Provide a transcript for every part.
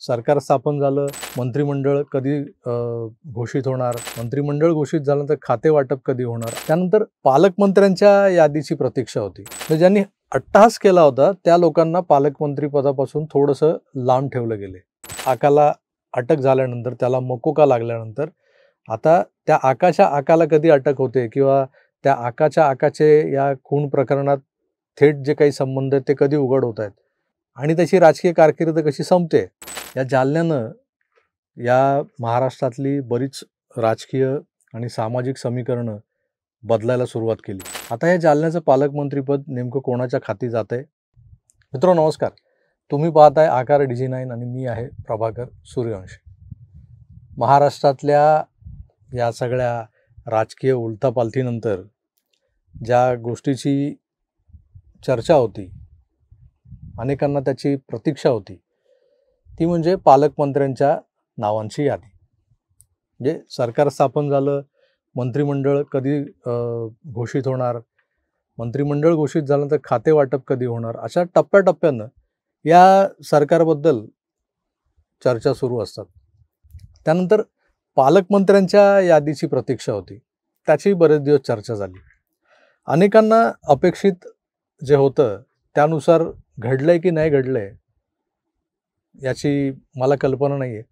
सरकार स्थापन झालं, मंत्रिमंडळ कधी घोषित होणार, मंत्रिमंडळ घोषित झाल्यानंतर खाते वाटप कधी होणार, त्यानंतर पालकमंत्र्यांच्या यादीची प्रतीक्षा होती. तर ज्यांनी अट्टहास केला होता त्या लोकांना पालकमंत्री पदापासून थोडंसं लांब ठेवलं गेले. आकाला अटक झाल्यानंतर, त्याला मकोका लागल्यानंतर आता त्या आकाला कधी अटक होते किंवा त्या आकाचे या खून प्रकरणात थेट जे काही संबंध आहेत ते कधी उघड होत आहेत आणि त्याची राजकीय कारकीर्द कशी संपते, या जालन्यानं या महाराष्ट्रातली बरीच राजकीय आणि सामाजिक समीकरणं बदलायला सुरुवात केली. आता या जालन्याचं पालकमंत्रीपद नेमकं कोणाच्या खाती जात आहे? मित्रांनो नमस्कार, तुम्ही पाहताय आकार DG9 आणि मी आहे प्रभाकर सूर्यवंशी. महाराष्ट्रातल्या या सगळ्या राजकीय उलथापालथीनंतर ज्या गोष्टीची चर्चा होती, अनेकांना त्याची प्रतीक्षा होती, ती म्हणजे पालकमंत्र्यांच्या नावांची यादी. म्हणजे सरकार स्थापन झालं, मंत्रिमंडळ कधी घोषित होणार, मंत्रिमंडळ घोषित झाल्यानंतर खाते वाटप कधी होणार, अशा टप्प्याटप्प्यानं या सरकारबद्दल चर्चा सुरू असतात. त्यानंतर पालकमंत्र्यांच्या यादीची प्रतीक्षा होती, त्याची बरेच दिवस चर्चा झाली. अनेकांना अपेक्षित जे होतं त्यानुसार घडलंय की नाही घडलंय याची मला कल्पना नाही आहे,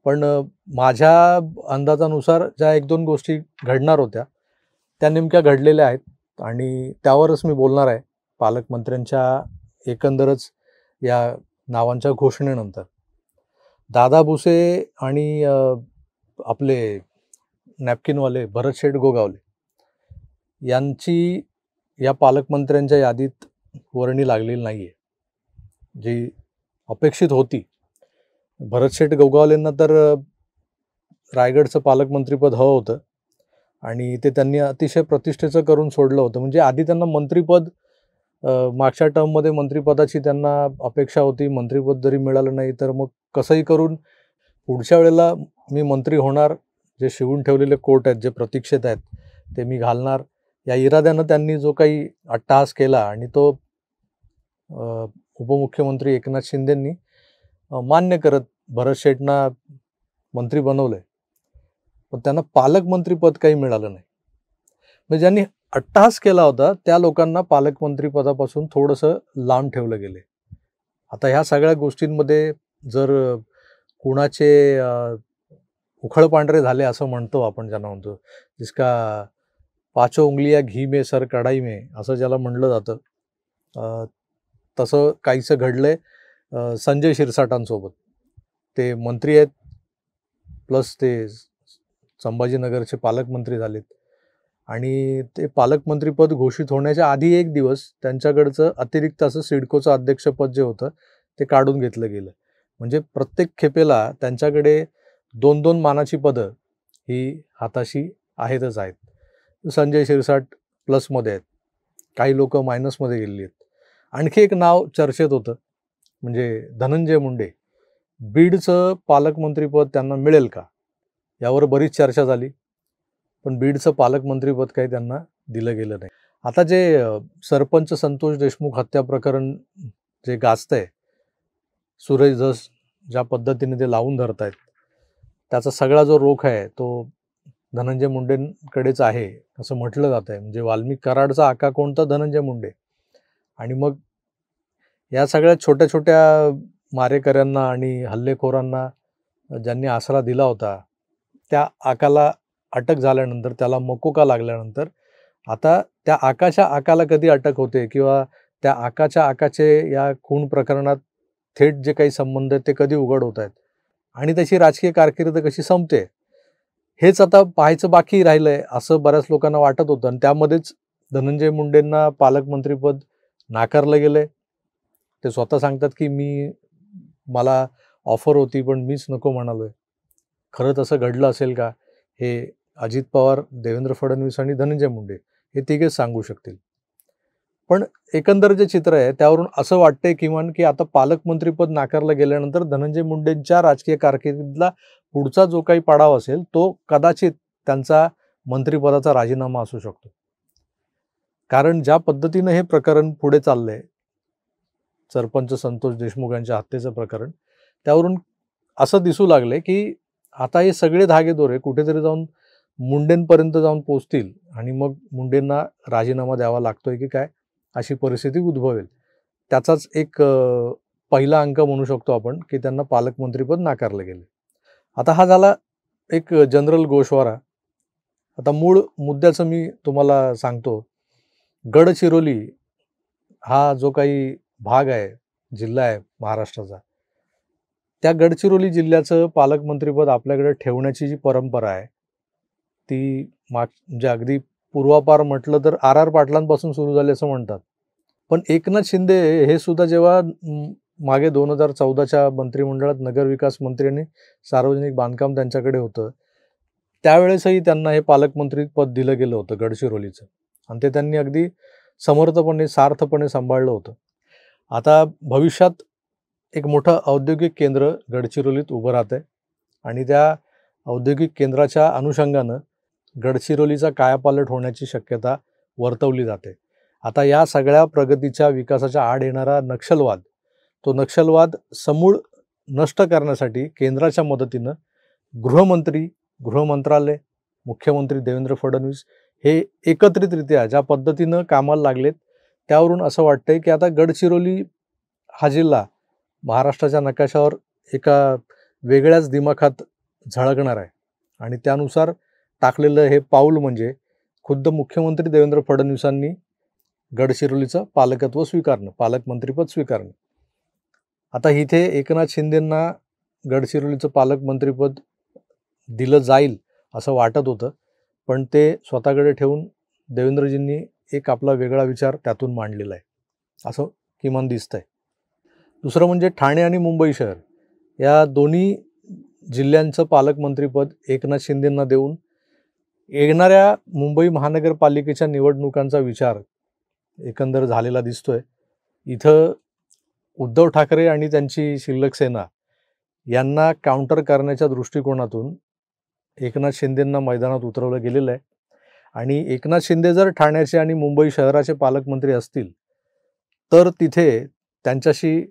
पण माझ्या अंदाजानुसार ज्या एक दोन गोष्टी घडणार होत्या त्या नेमक्या घडलेल्या आहेत आणि त्यावरच मी बोलणार आहे. पालकमंत्र्यांच्या एकंदरच या नावांच्या घोषणेनंतर दादा भुसे आणि आपले नॅपकिनवाले भरत शेठ गोगावले यांची या पालकमंत्र्यांच्या यादीत वर्णी लागलेली नाही आहे, जी अपेक्षित होती. भरत शेठ गोगावलेंना तर रायगडचं पालकमंत्रीपद हवं होतं आणि ते त्यांनी अतिशय प्रतिष्ठेचं करून सोडलं होतं. म्हणजे आधी त्यांना मंत्रिपद, मागच्या टर्ममध्ये मंत्रिपदाची त्यांना अपेक्षा होती, मंत्रिपद जरी मिळालं नाही तर मग कसंही करून पुढच्या वेळेला मी मंत्री होणार, जे शिवून ठेवलेले कोट आहेत, जे प्रतीक्षेत आहेत, ते मी घालणार, या इराद्यानं त्यांनी जो काही अट्टहास केला आणि तो उपमुख्यमंत्री एकनाथ शिंदेंनी मान्य करत भरत शेठना मंत्री बनवलंय, पण त्यांना पालकमंत्रीपद काही मिळालं नाही. म्हणजे ज्यांनी अट्टहास केला होता त्या लोकांना पालकमंत्री पदापासून थोडंसं लांब ठेवलं गेले. आता ह्या सगळ्या गोष्टींमध्ये जर कुणाचे उखळपांढरे झाले असं म्हणतो आपण, ज्यांना म्हणतो जिसका पाचो उंगलियां घी में सर कढाई में, असं ज्याला म्हणलं जातं, तसं काहीसं घडलंय संजय शिरसाटांसोबत. ते मंत्री आहेत प्लस ते संभाजीनगरचे पालकमंत्री झालेत आणि ते पालकमंत्रीपद घोषित होण्याच्या आधी एक दिवस त्यांच्याकडचं अतिरिक्त असं सिडकोचं अध्यक्षपद जे होतं ते काढून घेतलं गेलं. म्हणजे प्रत्येक खेपेला त्यांच्याकडे 2-2 मानाची पदं ही हाताशी आहेतच आहेत. संजय शिरसाट प्लसमध्ये आहेत, काही लोक मायनसमध्ये गेलेली आहेत. आणखी एक नाव चर्चेत होतं, म्हणजे धनंजय मुंडे. बीडचं पालकमंत्रीपद त्यांना मिळेल का, यावर बरीच चर्चा झाली, पण बीडचं पालकमंत्रीपद काही त्यांना दिलं गेलं नाही. आता जे सरपंच संतोष देशमुख हत्या प्रकरण जे गाजतंय, सुरेश धस ज्या पद्धतीने ते लावून धरत आहेत, त्याचा सगळा जो रोख आहे तो धनंजय मुंडेंकडेच आहे असं म्हटलं जात आहे. म्हणजे वाल्मिक कराडचा आका कोणता? धनंजय मुंडे. आणि मग या सगळ्या छोट्या छोट्या मारेकऱ्यांना आणि हल्लेखोरांना ज्यांनी आसरा दिला होता त्या आकाला अटक झाल्यानंतर, त्याला मकोका लागल्यानंतर आता त्या आकाला कधी अटक होते किंवा त्या आकाचे या खून प्रकरणात थेट जे काही संबंध आहेत ते कधी उघड होत आहेत आणि त्याची राजकीय कारकीर्द कशी संपते, हेच आता पाहायचं बाकी राहिलंय असं बऱ्याच लोकांना वाटत होतं. आणि त्यामध्येच धनंजय मुंडेंना पालकमंत्रीपद नाकारलं गेलंय. ते स्वतः सांगतात की मला ऑफर होती पण मीच नको म्हणालोय. खरं तसं घडलं असेल का, हे अजित पवार, देवेंद्र फडणवीस आणि धनंजय मुंडे हे तिघेच सांगू शकतील. पण एकंदर जे चित्र आहे त्यावरून असं वाटतंय किमान की आता पालकमंत्रीपद नाकारलं गेल्यानंतर धनंजय मुंडेंच्या राजकीय कारकिर्दीतला पुढचा जो काही पडाव असेल तो कदाचित त्यांचा मंत्रिपदाचा राजीनामा असू शकतो. कारण ज्या पद्धतीनं हे प्रकरण पुढे चाललंय, सरपंच संतोष देशमुख यांच्या हत्येचं प्रकरण, त्यावरून असं दिसू लागले की आता हे सगळे धागेदोरे कुठेतरी जाऊन मुंडेंपर्यंत जाऊन पोचतील आणि मग मुंडेंना राजीनामा द्यावा लागतोय की काय, अशी परिस्थिती उद्भवेल. त्याचाच एक पहिला अंक म्हणू शकतो आपण की त्यांना पालकमंत्रीपद नाकारले गेले. आता हा झाला एक जनरल गोषवारा. आता मूळ मुद्द्याचं मी तुम्हाला सांगतो. गडचिरोली हा जो काही भाग आहे, जिल्हा आहे महाराष्ट्राचा, त्या गडचिरोली जिल्ह्याचं पालकमंत्रीपद आपल्याकडे ठेवण्याची जी परंपरा आहे, ती म्हणजे अगदी पूर्वापार म्हटलं तर आर पाटलांपासून सुरू झाली असं म्हणतात. पण एकनाथ शिंदे हे सुद्धा जेव्हा मागे 2014च्या मंत्रिमंडळात नगरविकास मंत्री आणि सार्वजनिक बांधकाम त्यांच्याकडे होतं, त्यावेळेसही त्यांना हे पालकमंत्री पद दिलं गेलं होतं गडचिरोलीचं, आणि ते त्यांनी अगदी समर्थपणे सार्थपणे सांभाळलं होतं. आता भविष्यात एक मोठं औद्योगिक केंद्र गडचिरोलीत उभं राहत आहे आणि त्या औद्योगिक केंद्राच्या अनुषंगानं गडचिरोलीचा कायापालट होण्याची शक्यता वर्तवली जाते. आता या सगळ्या प्रगतीच्या विकासाच्या आड येणारा नक्षलवाद, तो नक्षलवाद समूळ नष्ट करण्यासाठी केंद्राच्या मदतीनं गृहमंत्री, गृहमंत्रालय, मुख्यमंत्री देवेंद्र फडणवीस हे एकत्रितरित्या ज्या पद्धतीनं कामाला लागलेत, त्यावरून असं वाटतंय की आता गडचिरोली हा जिल्हा महाराष्ट्राच्या नकाशावर एका वेगळ्याच दिमाखात झळकणार आहे. आणि त्यानुसार टाकलेलं हे पाऊल म्हणजे खुद्द मुख्यमंत्री देवेंद्र फडणवीसांनी गडचिरोलीचं पालकत्व स्वीकारणं, पालकमंत्रीपद स्वीकारणं. आता इथे एकनाथ शिंदेंना गडचिरोलीचं पालकमंत्रीपद दिलं जाईल असं वाटत होतं, पण ते स्वतःकडे ठेवून देवेंद्रजींनी एक आपला वेगळा विचार त्यातून मांडलेला आहे, असं किमान दिसतंय. दुसरं म्हणजे ठाणे आणि मुंबई शहर या दोन्ही जिल्ह्यांचं पालकमंत्रीपद एकनाथ शिंदेंना देऊन येणाऱ्या मुंबई महानगरपालिकेच्या निवडणुकांचा विचार एकंदर झालेला दिसतोय. इथं उद्धव ठाकरे आणि त्यांची शिल्लक सेना यांना काउंटर करण्याच्या दृष्टिकोनातून एकनाथ शिंदेंना मैदानात उतरवलं गेलेलं आहे. आणि एकनाथ शिंदे जर ठाण्याचे आणि मुंबई शहराचे पालकमंत्री असतील तर तिथे त्यांच्याशी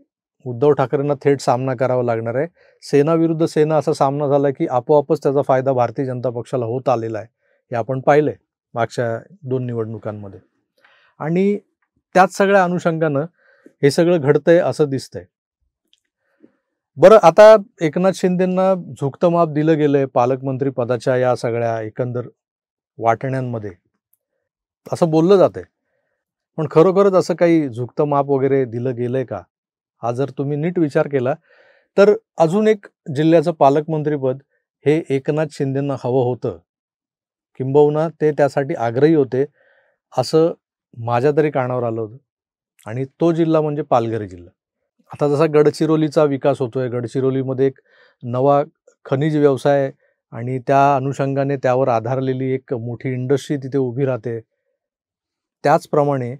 उद्धव ठाकरेंना थेट सामना करावा लागणार आहे. सेना विरुद्ध सेना असा सामना झाला की आपोआपच त्याचा फायदा भारतीय जनता पक्षाला होत आलेला आहे, हे आपण पाहिलंय मागच्या 2 निवडणुकांमध्ये. आणि त्याच सगळ्या अनुषंगानं हे सगळं घडतंय असं दिसतंय. बरं, आता एकनाथ शिंदेंना झुकतं माप दिलं गेलंय पालकमंत्री पदाच्या या सगळ्या एकंदर वाटण्यांमध्ये, असं बोललं जातंय. पण खरोखरच असं काही झुकतं माप वगैरे दिलं गेलंय का? हा जर तुम्ही नीट विचार केला तर अजून एक जिल्ह्याचं पालकमंत्रीपद हे एकनाथ शिंदेंना हवं होतं, किंबहुना ते त्यासाठी आग्रही होते, असं माझ्या तरी कानावर आलं होतं. आणि तो जिल्हा म्हणजे पालघर जिल्हा. आता जसा गडचिरोलीचा विकास होतोय, गडचिरोलीमध्ये एक नवा खनिज व्यवसाय आणि त्या अनुषंगाने त्यावर आधारलेली एक मोठी इंडस्ट्री तिथे उभी राहते, त्याचप्रमाणे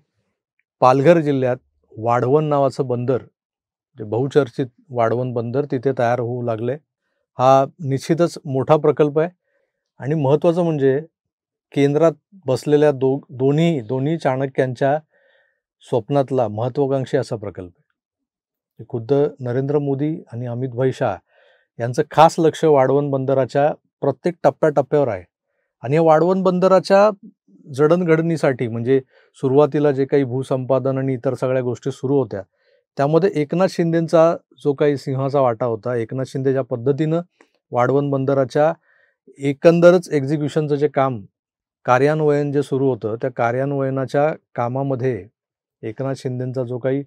पालघर जिल्ह्यात वाढवण नावाचं बंदर, जे बहुचर्चित वाढवण बंदर तिथे तयार होऊ लागले. हा निश्चितच मोठा प्रकल्प आहे आणि महत्त्वाचं म्हणजे केंद्रात बसलेल्या दोन्ही चाणक्यांच्या स्वप्नातला महत्त्वाकांक्षी असा प्रकल्प आहे. खुद्द नरेंद्र मोदी आणि अमित शाह यांचं खास लक्ष वाढवण बंदराच्या प्रत्येक टप्प्याटप्प्यावर आहे. आणि या वाढवण बंदराच्या जडणघडणीसाठी म्हणजे सुरुवातीला जे काही भूसंपादन आणि इतर सगळ्या गोष्टी सुरू होत्या, त्यामध्ये एकनाथ शिंदेंचा जो काही सिंहाचा वाटा होता. एकनाथ शिंदे ज्या पद्धतीनं वाढवण बंदराच्या एकंदरच एक्झिक्युशनचं जे काम, कार्यान्वयन जे सुरू होतं, त्या कार्यान्वयनाच्या कामामध्ये एकनाथ शिंदेंचा जो काही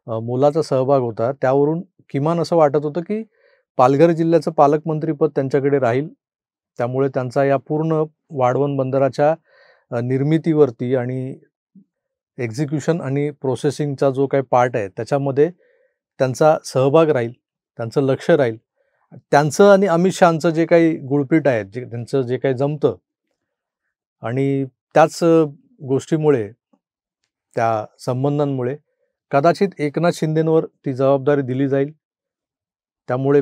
मोलाचा सहभाग होता, त्यावरून किमान असं वाटत होतं की पालघर जिल्ह्याचं पालकमंत्रीपद त्यांच्याकडे राहील. त्यामुळे त्यांचा या पूर्ण वाढवण बंदराच्या निर्मितीवरती आणि एक्झिक्युशन आणि प्रोसेसिंगचा जो काही पार्ट आहे त्याच्यामध्ये त्यांचा सहभाग राहील, त्यांचं लक्ष राहील. त्यांचं आणि अमित शहांचं जे काही गुळपीट आहे, त्यांचं जे काही जमतं, आणि त्याच गोष्टीमुळे, त्या संबंधांमुळे कदाचित एकनाथ शिंदेंवर ती जबाबदारी दिली जाईल. त्यामुळे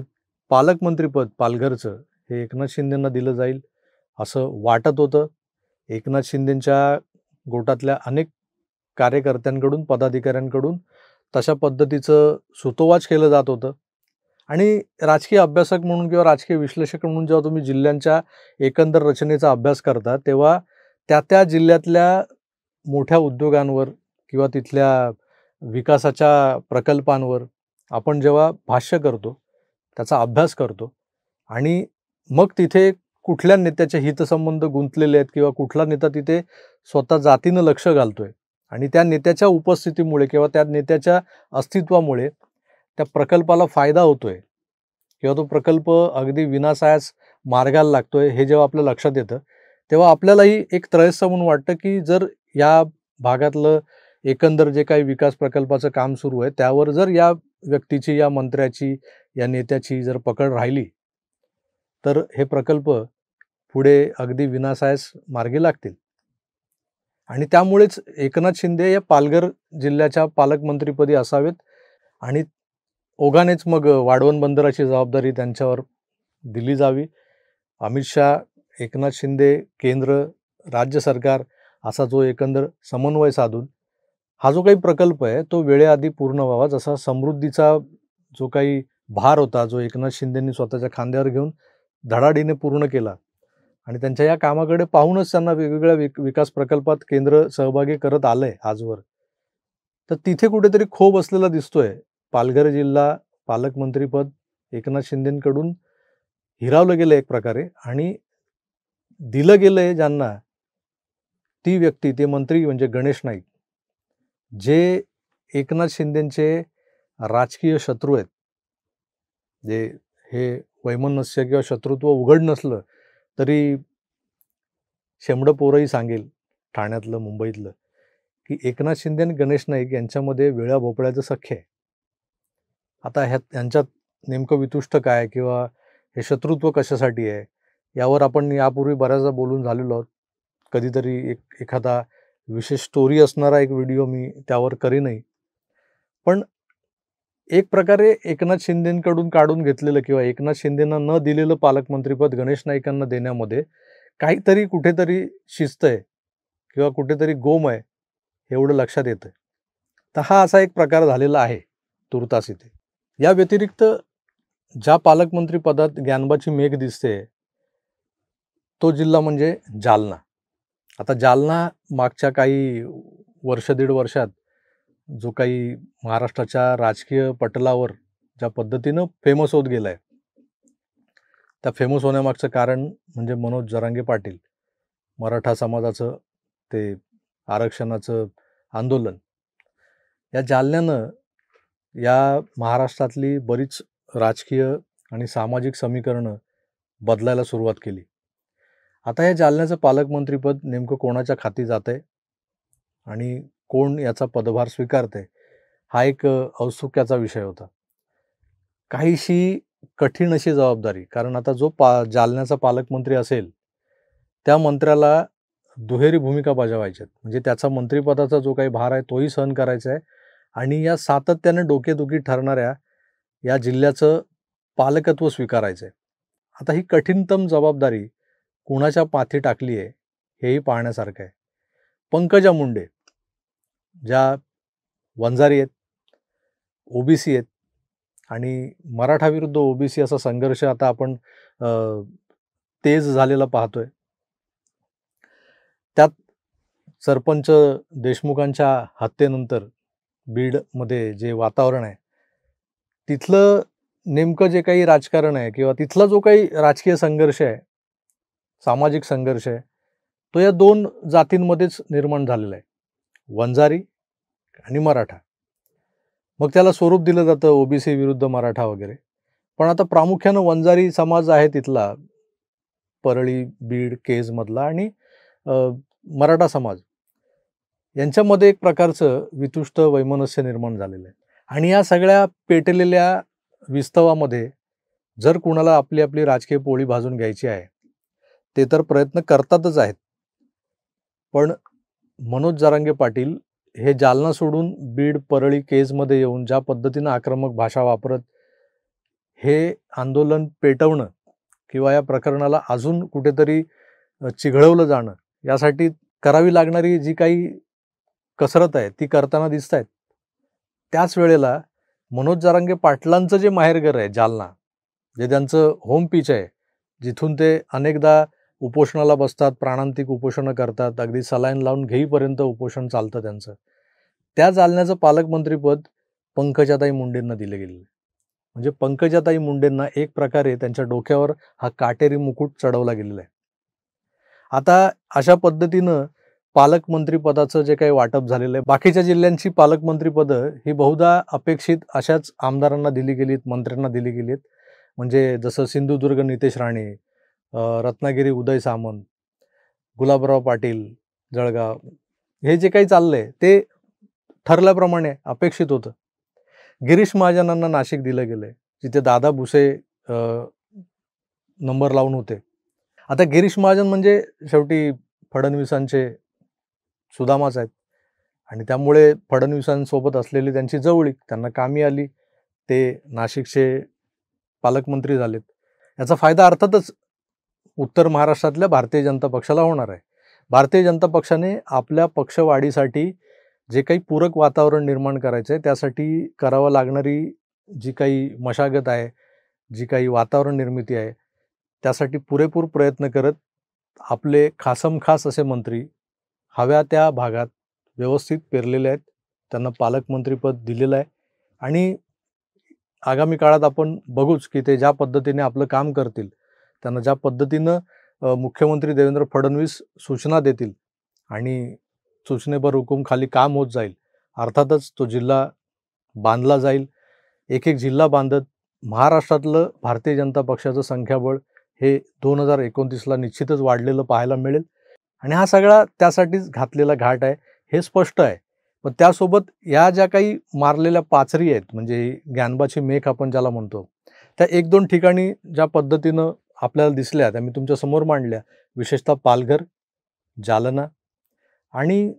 पालकमंत्रीपद पालघरचं हे एकनाथ शिंदेंना दिलं जाईल असं वाटत होतं. एकनाथ शिंदेंच्या गोटातल्या अनेक कार्यकर्त्यांकडून, पदाधिकाऱ्यांकडून तशा पद्धतीचं सुतोवाच केलं जात होतं. आणि राजकीय अभ्यासक म्हणून किंवा राजकीय विश्लेषक म्हणून जेव्हा तुम्ही जिल्ह्यांच्या एकंदर रचनेचा अभ्यास करता, तेव्हा त्या जिल्ह्यातल्या मोठ्या उद्योगांवर किंवा तिथल्या विकासाच्या प्रकल्पांवर आपण जेव्हा भाष्य करतो, त्याचा अभ्यास करतो आणि मग तिथे कुठल्या नेत्याचे हितसंबंध गुंतलेले आहेत किंवा कुठला नेता तिथे स्वतः जातीनं लक्ष घालतोय आणि त्या नेत्याच्या उपस्थितीमुळे किंवा त्या नेत्याच्या अस्तित्वामुळे त्या प्रकल्पाला फायदा होतोय किंवा तो प्रकल्प अगदी विनासायास मार्गाला लागतोय, हे जेव्हा आपल्या लक्षात येतं, तेव्हा आपल्यालाही एक त्रयस्थ म्हणून वाटतं की जर या भागातलं एकंदर जे काही विकास प्रकल्पाचं काम सुरू आहे त्यावर जर या व्यक्तीची, या मंत्र्याची, या नेत्याची जर पकड राहिली तर हे प्रकल्प पुढे अगदी विनासायास मार्गी लागतील. आणि त्यामुळेच एकनाथ शिंदे या पालघर जिल्ह्याच्या पालकमंत्रीपदी असावेत आणि ओघानेच मग वाढवण बंदराची जबाबदारी त्यांच्यावर दिली जावी. अमित शहा, एकनाथ शिंदे, केंद्र, राज्य सरकार असा जो एकंदर समन्वय साधून हा जो काही प्रकल्प आहे तो वेळेआधी पूर्ण व्हावा. जसा समृद्धीचा जो काही भार होता, जो एकनाथ शिंदेंनी स्वतःच्या खांद्यावर घेऊन धडाडीने पूर्ण केला आणि त्यांच्या या कामाकडे पाहूनच त्यांना वेगवेगळ्या विकास प्रकल्पात केंद्र सहभागी करत आलंय आजवर. तर तिथे कुठेतरी खो बसलेला दिसतोय. पालघर जिल्हा पालकमंत्रीपद एकनाथ शिंदेंकडून हिरावलं गेलं एक प्रकारे आणि दिलं गेलंय ज्यांना, ती व्यक्ती, ते मंत्री म्हणजे गणेश नाईक, जे एकनाथ शिंदेंचे राजकीय शत्रू आहेत. जे हे वैमनस्य किंवा शत्रुत्व उघड नसलं तरी शेमडं पोरही सांगेल ठाण्यातलं, मुंबईतलं, की एकनाथ शिंदे आणि गणेश नाईक यांच्यामध्ये वेळा भोपळ्याचं सख्य आहे. आता यांच्यात नेमकं वितुष्ट काय किंवा हे शत्रुत्व कशासाठी आहे यावर आपण यापूर्वी बऱ्याचदा बोलून झालेलो आहोत. कधीतरी एखादा विशेष स्टोरी असणारा एक व्हिडिओ मी त्यावर करीनही. पण एक प्रकारे एकनाथ शिंदेंकडून काढून घेतलेलं किंवा एकनाथ शिंदेंना न दिलेलं पालकमंत्रीपद गणेश नाईकांना देण्यामध्ये काहीतरी कुठेतरी शिस्त आहे किंवा कुठेतरी गोम आहे, एवढं लक्षात येतं. तर हा असा एक प्रकार झालेला आहे तुर्तास इथे. या व्यतिरिक्त ज्या पालकमंत्रीपदात ज्ञानबाची मेघ दिसते तो जिल्हा म्हणजे जालना. आता जालना मागच्या काही वर्ष, दीड वर्षात जो काही महाराष्ट्राच्या राजकीय पटलावर ज्या पद्धतीनं फेमस होत गेलाय, त्या फेमस होण्यामागचं कारण म्हणजे मनोज जरांगे पाटील, मराठा समाजाचं ते आरक्षणाचं आंदोलन. या जालन्यानं या महाराष्ट्रातली बरीच राजकीय आणि सामाजिक समीकरणं बदलायला सुरुवात केली. आता या जालन्याचं पालकमंत्रीपद नेमकं कोणाच्या खाती जात आहे आणि कोण याचा पदभार स्वीकारते, हा एक औत्सुक्याचा विषय होता. काहीशी कठीण अशी जबाबदारी, कारण आता जो जालन्याचा पालकमंत्री असेल त्या मंत्र्याला दुहेरी भूमिका बजावायच्या आहेत. म्हणजे त्याचा मंत्रिपदाचा जो काही भार आहे तोही सहन करायचा आहे आणि या सातत्याने डोकेदुखी ठरणाऱ्या या जिल्ह्याचं पालकत्व स्वीकारायचं आहे. आता ही कठीणतम जबाबदारी कुणाच्या पाठी टाकली आहे हेही पाहण्यासारखं आहे. पंकजा मुंडे ज्या वंजारी आहेत, ओबीसी आहेत आणि मराठा विरुद्ध ओबीसी असा संघर्ष आता आपण तेज झालेला पाहतोय. त्यात सरपंच देशमुखांच्या हत्येनंतर बीडमध्ये जे वातावरण आहे, तिथलं नेमकं जे काही राजकारण आहे किंवा तिथला जो काही राजकीय संघर्ष आहे, सामाजिक संघर्ष आहे, तो या दोन जातींमध्येच निर्माण झालेला आहे, वंजारी आणि मराठा. मग त्याला स्वरूप दिलं जातं ओबीसी विरुद्ध मराठा वगैरे. पण आता प्रामुख्यानं वंजारी समाज आहे तिथला, परळी, बीड, केजमधला आणि मराठा समाज यांच्यामध्ये एक प्रकारचं वितुष्ट वैमनस्य निर्माण झालेलं आहे. आणि या सगळ्या पेटलेल्या विस्तवामध्ये जर कुणाला आपली आपली राजकीय पोळी भाजून घ्यायची आहे, ते तर प्रयत्न करतातच आहेत. पण मनोज जरांगे पाटील हे जालना सोडून बीड, परळी, केजमध्ये येऊन ज्या पद्धतीनं आक्रमक भाषा वापरत हे आंदोलन पेटवणं किंवा या प्रकरणाला अजून कुठेतरी चिघळवलं जाणं, यासाठी करावी लागणारी जी काही कसरत आहे ती करताना दिसत आहेत. त्याच वेळेला मनोज जरांगे पाटलांचं जे माहेरघर आहे जालना, जे त्यांचं होम पिच आहे, जिथून ते अनेकदा उपोषणाला बसतात, प्राणांतिक उपोषणं करतात, अगदी सलाईन लावून घेईपर्यंत उपोषण चालतं त्यांचं. त्या जालन्याचं पालकमंत्रीपद पंकजाताई मुंडेंना दिलं गेलेलं. म्हणजे पंकजाताई मुंडेंना एक प्रकारे त्यांच्या डोक्यावर हा काटेरी मुकुट चढवला गेलेला आहे. आता अशा पद्धतीनं पालकमंत्रीपदाचं जे काही वाटप झालेलं आहे, बाकीच्या जिल्ह्यांची पालकमंत्रीपदं ही बहुधा अपेक्षित अशाच आमदारांना दिली गेलीत, मंत्र्यांना दिली गेलीत. म्हणजे जसं सिंधुदुर्ग नितेश राणे, रत्नागिरी उदय सामंत, गुलाबराव पाटील जळगाव, हे जे काही चाललंय ते ठरल्याप्रमाणे अपेक्षित होतं. गिरीश महाजनांना नाशिक दिलं गेलंय, जिथे दादा भुसे नंबर लावून होते. आता गिरीश महाजन म्हणजे शेवटी फडणवीसांचे सुदामाच आहेत आणि त्यामुळे फडणवीसांसोबत असलेली त्यांची जवळीक त्यांना कामी आली. ते नाशिकचे पालकमंत्री झालेत. याचा फायदा अर्थातच उत्तर महाराष्ट्रातल्या भारतीय जनता पक्षाला होणार आहे. भारतीय जनता पक्षाने आपल्या पक्षवाढीसाठी जे काही पूरक वातावरण निर्माण करायचं आहे, त्यासाठी करावं लागणारी जी काही मशागत आहे, जी काही वातावरण निर्मिती आहे, त्यासाठी पुरेपूर प्रयत्न करत आपले खासमखास असे मंत्री हव्या त्या भागात व्यवस्थित पेरलेले आहेत. त्यांना पालकमंत्रीपद दिलेलं आहे आणि आगामी काळात आपण बघूच की ते ज्या पद्धतीने आपलं काम करतील, त्यांना ज्या पद्धतीनं मुख्यमंत्री देवेंद्र फडणवीस सूचना देतील आणि सूचनेवर हुकूम खाली काम होत जाईल. अर्थातच तो जिल्हा बांधला जाईल. एक एक जिल्हा बांधत महाराष्ट्रातलं भारतीय जनता पक्षाचं संख्याबळ हे 2029ला निश्चितच वाढलेलं पाहायला मिळेल आणि हा सगळा त्यासाठीच घातलेला घाट आहे हे स्पष्ट आहे. पण त्यासोबत या ज्या काही मारलेल्या पाचरी आहेत, म्हणजे ज्ञानबाची मेख आपण ज्याला म्हणतो, त्या 1-2 ठिकाणी ज्या पद्धतीनं आपल्याला दिसल्या त्या मी तुमच्या समोर मांडल्या. विशेषतः पालघर, जालना आणि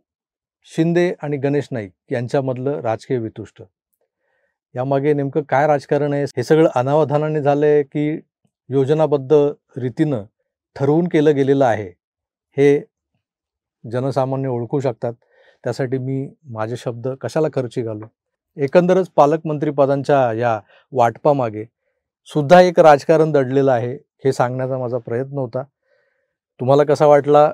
शिंदे आणि गणेश नाईक यांच्यामधलं राजकीय वितुष्ट. यामागे नेमकं काय राजकारण आहे, हे सगळं अनावधानाने झालंय की योजनाबद्ध रीतीनं ठरवून केलं गेलेलं आहे, हे जनसामान्य ओळखू शकतात. त्यासाठी मी माझे शब्द कशाला खर्ची घालू. एकंदरच पालकमंत्रीपदांच्या या वाटपामागे सुद्धा एक राजकारण दडलेलं आहे, हे सांगण्याचा माझा प्रयत्न होता. तुम्हाला कसा वाटला?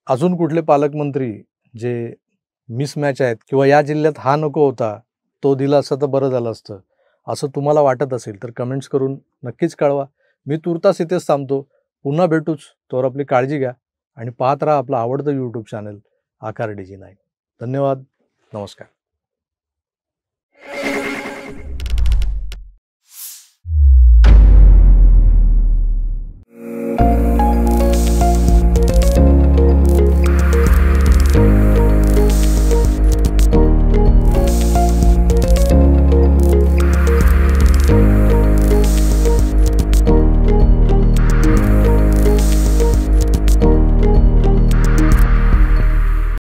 अजून कुठले पालकमंत्री जे मिसमॅच आहेत किंवा या जिल्ह्यात हा नको होता, तो दिला असता तर बरं झालं असतं, असं तुम्हाला वाटत असेल तर कमेंट्स करून नक्कीच कळवा. मी तुर्तास इथेच थांबतो. पुन्हा भेटूच. तोवर आपली काळजी घ्या आणि पाहत राहा आपलं आवडतं यूट्यूब चॅनल आकार DG9. धन्यवाद. नमस्कार.